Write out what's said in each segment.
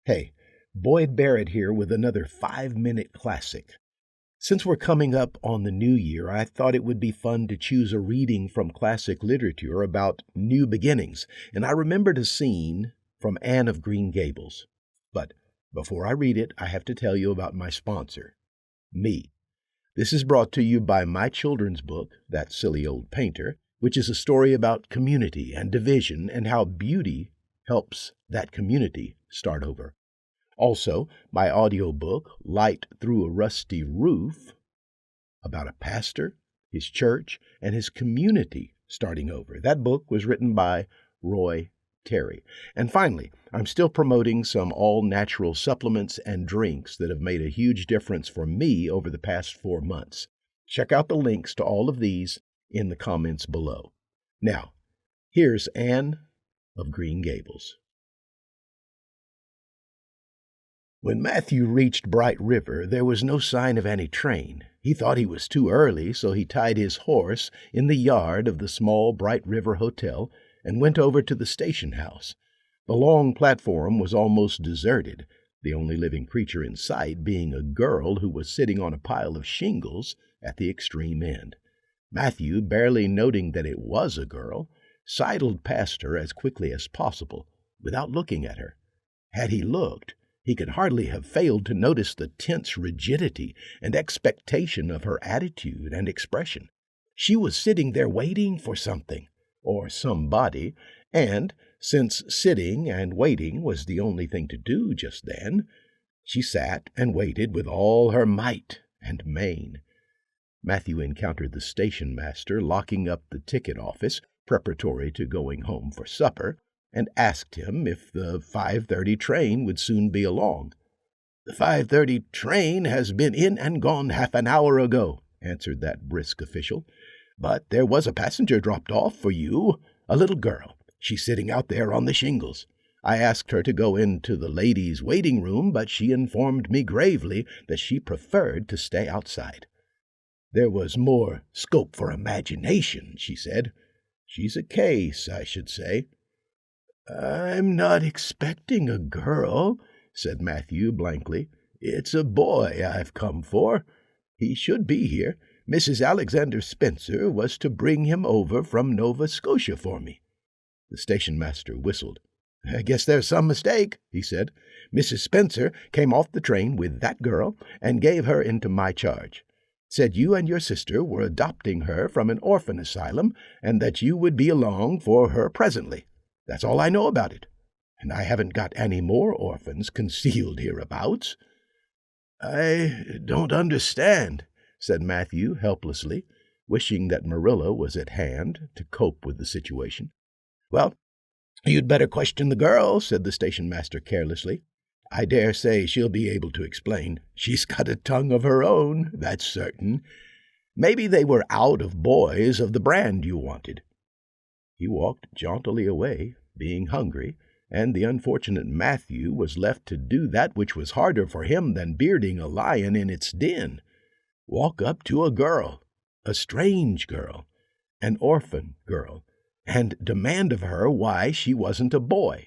Hey, Boyd Barrett here with another 5-minute classic. Since we're coming up on the new year, I thought it would be fun to choose a reading from classic literature about new beginnings, and I remembered a scene from Anne of Green Gables. But before I read it, I have to tell you about my sponsor, me. This is brought to you by my children's book, That Silly Old Painter, which is a story about community and division and how beauty helps that community start over. Also, my audiobook, Light Through a Rusty Roof, about a pastor, his church, and his community starting over. That book was written by Roy Terry. And finally, I'm still promoting some all-natural supplements and drinks that have made a huge difference for me over the past 4 months. Check out the links to all of these in the comments below. Now, here's Anne of Green Gables. When Matthew reached Bright River, there was no sign of any train. He thought he was too early, so he tied his horse in the yard of the small Bright River Hotel and went over to the station house. The long platform was almost deserted, the only living creature in sight being a girl who was sitting on a pile of shingles at the extreme end. Matthew, barely noting that it was a girl, sidled past her as quickly as possible, without looking at her. Had he looked, he could hardly have failed to notice the tense rigidity and expectation of her attitude and expression. She was sitting there waiting for something, or somebody, and, since sitting and waiting was the only thing to do just then, she sat and waited with all her might and main. Matthew encountered the station master locking up the ticket office, preparatory to going home for supper, and asked him if the 5:30 train would soon be along. "The 5:30 train has been in and gone half an hour ago," answered that brisk official. "But there was a passenger dropped off for you, a little girl. She's sitting out there on the shingles. I asked her to go into the ladies' waiting room, but she informed me gravely that she preferred to stay outside. There was more scope for imagination, she said. She's a case, I should say." "I'm not expecting a girl," said Matthew blankly. "It's a boy I've come for. He should be here. Mrs. Alexander Spencer was to bring him over from Nova Scotia for me." The station master whistled. "I guess there's some mistake," he said. "Mrs. Spencer came off the train with that girl and gave her into my charge. Said you and your sister were adopting her from an orphan asylum and that you would be along for her presently. That's all I know about it, and I haven't got any more orphans concealed hereabouts." "I don't understand," said Matthew helplessly, wishing that Marilla was at hand to cope with the situation. "Well, you'd better question the girl," said the station master carelessly. "I dare say she'll be able to explain. She's got a tongue of her own, that's certain. Maybe they were out of boys of the brand you wanted." He walked jauntily away, being hungry, and the unfortunate Matthew was left to do that which was harder for him than bearding a lion in its den. Walk up to a girl, a strange girl, an orphan girl, and demand of her why she wasn't a boy.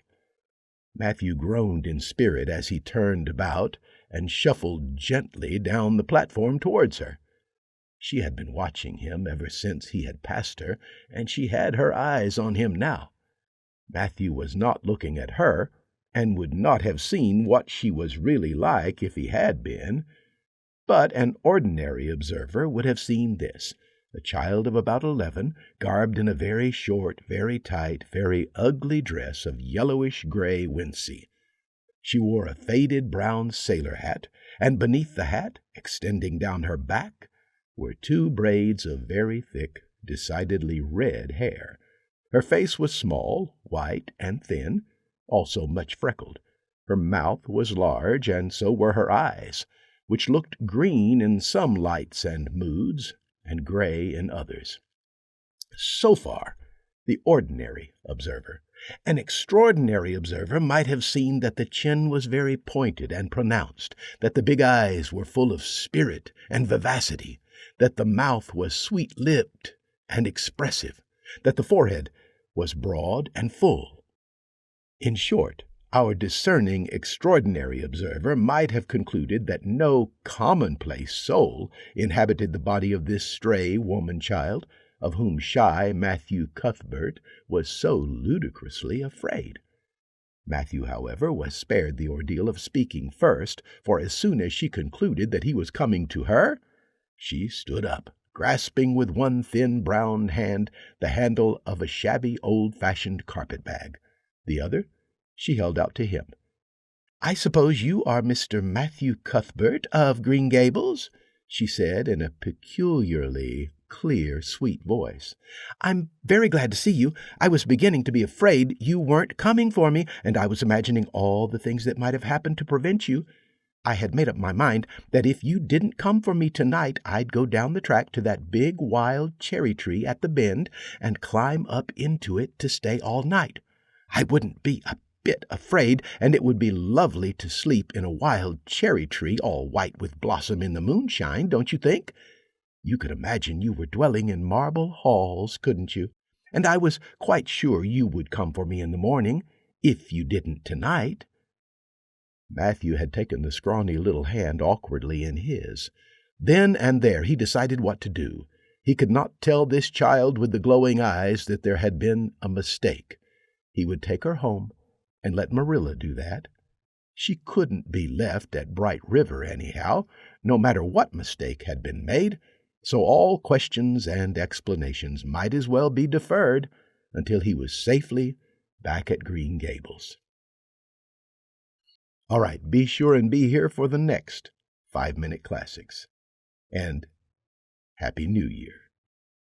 Matthew groaned in spirit as he turned about and shuffled gently down the platform towards her. She had been watching him ever since he had passed her, and she had her eyes on him now. Matthew was not looking at her, and would not have seen what she was really like if he had been. But an ordinary observer would have seen this: a child of about 11, garbed in a very short, very tight, very ugly dress of yellowish-gray wincey. She wore a faded brown sailor hat, and beneath the hat, extending down her back, were 2 braids of very thick, decidedly red hair. Her face was small, white, and thin, also much freckled. Her mouth was large, and so were her eyes, which looked green in some lights and moods, and gray in others. So far, the ordinary observer. An extraordinary observer might have seen that the chin was very pointed and pronounced, that the big eyes were full of spirit and vivacity, that the mouth was sweet-lipped and expressive, that the forehead was broad and full. In short, Our discerning, extraordinary observer might have concluded that no commonplace soul inhabited the body of this stray woman-child, of whom shy Matthew Cuthbert was so ludicrously afraid. Matthew, however, was spared the ordeal of speaking first, for as soon as she concluded that he was coming to her, she stood up, grasping with one thin brown hand the handle of a shabby old-fashioned carpet-bag. The other she held out to him. "I suppose you are Mr. Matthew Cuthbert of Green Gables?" she said in a peculiarly clear, sweet voice. "I'm very glad to see you. I was beginning to be afraid you weren't coming for me, and I was imagining all the things that might have happened to prevent you. I had made up my mind that if you didn't come for me tonight, I'd go down the track to that big wild cherry tree at the bend and climb up into it to stay all night. I wouldn't be a bit afraid, and it would be lovely to sleep in a wild cherry tree all white with blossom in the moonshine, don't you think? You could imagine you were dwelling in marble halls, couldn't you? And I was quite sure you would come for me in the morning, if you didn't tonight." Matthew had taken the scrawny little hand awkwardly in his. Then and there he decided what to do. He could not tell this child with the glowing eyes that there had been a mistake. He would take her home and let Marilla do that. She couldn't be left at Bright River anyhow, no matter what mistake had been made, so all questions and explanations might as well be deferred until he was safely back at Green Gables. All right, be sure and be here for the next 5-Minute Classics. And Happy New Year.